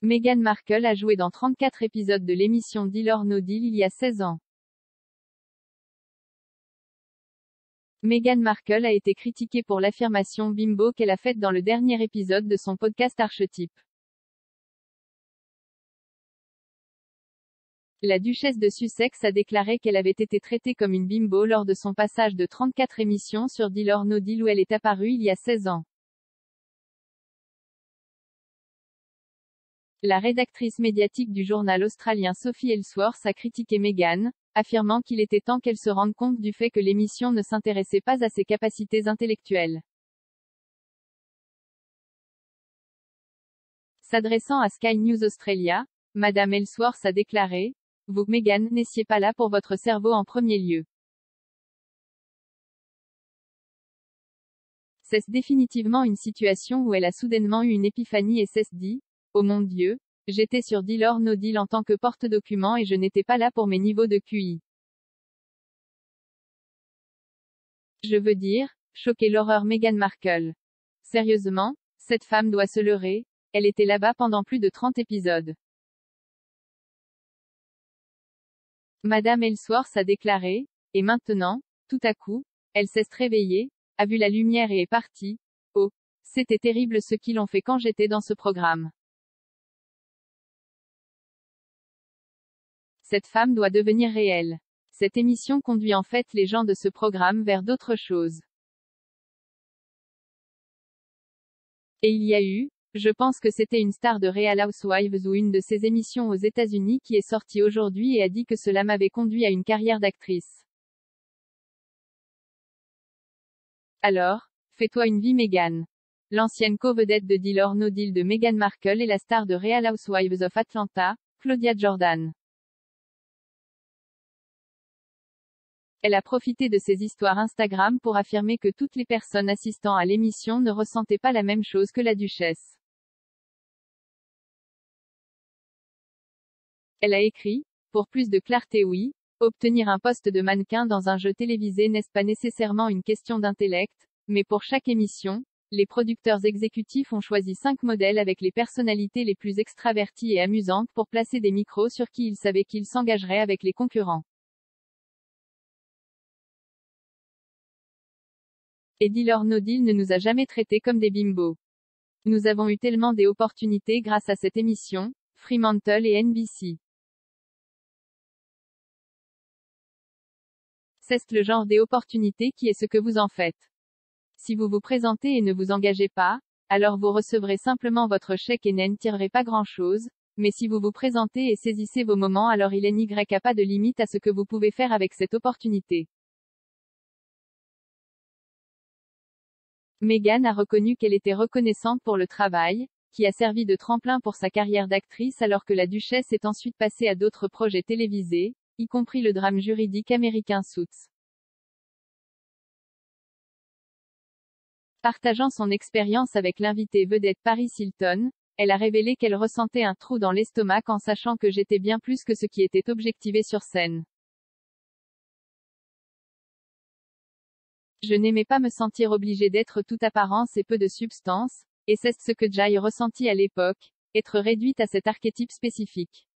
Meghan Markle a joué dans 34 épisodes de l'émission Deal or No Deal il y a 16 ans. Meghan Markle a été critiquée pour l'affirmation bimbo qu'elle a faite dans le dernier épisode de son podcast Archetype. La duchesse de Sussex a déclaré qu'elle avait été traitée comme une bimbo lors de son passage de 34 émissions sur Deal or No Deal où elle est apparue il y a 16 ans. La rédactrice médiatique du journal australien Sophie Ellsworth a critiqué Meghan, affirmant qu'il était temps qu'elle se rende compte du fait que l'émission ne s'intéressait pas à ses capacités intellectuelles. S'adressant à Sky News Australia, Madame Ellsworth a déclaré: « Vous, Meghan, n'étiez pas là pour votre cerveau en premier lieu. C'est définitivement une situation où elle a soudainement eu une épiphanie et s'est dit: oh mon Dieu, j'étais sur Deal or No Deal en tant que porte-document et je n'étais pas là pour mes niveaux de QI. Je veux dire, choquer l'horreur Meghan Markle. Sérieusement, cette femme doit se leurrer, elle était là-bas pendant plus de 30 épisodes. » Madame Ellsworth a déclaré: « Et maintenant, tout à coup, elle s'est réveillée, a vu la lumière et est partie. Oh, c'était terrible ce qu'ils ont fait quand j'étais dans ce programme. Cette femme doit devenir réelle. Cette émission conduit en fait les gens de ce programme vers d'autres choses. Et il y a eu, je pense que c'était une star de Real Housewives ou une de ces émissions aux États-Unis qui est sortie aujourd'hui et a dit que cela m'avait conduit à une carrière d'actrice. Alors, fais-toi une vie Meghan. » L'ancienne co-vedette de Deal or No Deal de Meghan Markle est la star de Real Housewives of Atlanta, Claudia Jordan. Elle a profité de ses histoires Instagram pour affirmer que toutes les personnes assistant à l'émission ne ressentaient pas la même chose que la duchesse. Elle a écrit: « Pour plus de clarté oui, obtenir un poste de mannequin dans un jeu télévisé n'est pas nécessairement une question d'intellect, mais pour chaque émission, les producteurs exécutifs ont choisi 5 modèles avec les personnalités les plus extraverties et amusantes pour placer des micros sur qui ils savaient qu'ils s'engageraient avec les concurrents. Et Deal or No Deal ne nous a jamais traités comme des bimbos. Nous avons eu tellement d'opportunités grâce à cette émission, Fremantle et NBC. C'est le genre d'opportunité qui est ce que vous en faites. Si vous vous présentez et ne vous engagez pas, alors vous recevrez simplement votre chèque et n'en tirerez pas grand-chose, mais si vous vous présentez et saisissez vos moments alors il n'y a pas de limite à ce que vous pouvez faire avec cette opportunité. » Meghan a reconnu qu'elle était reconnaissante pour le travail, qui a servi de tremplin pour sa carrière d'actrice alors que la duchesse est ensuite passée à d'autres projets télévisés, y compris le drame juridique américain Suits. Partageant son expérience avec l'invité vedette Paris Hilton, elle a révélé qu'elle ressentait un trou dans l'estomac en sachant que j'étais bien plus que ce qui était objectivé sur scène. Je n'aimais pas me sentir obligée d'être toute apparence et peu de substance, et c'est ce que j'ai ressenti à l'époque, être réduite à cet archétype spécifique.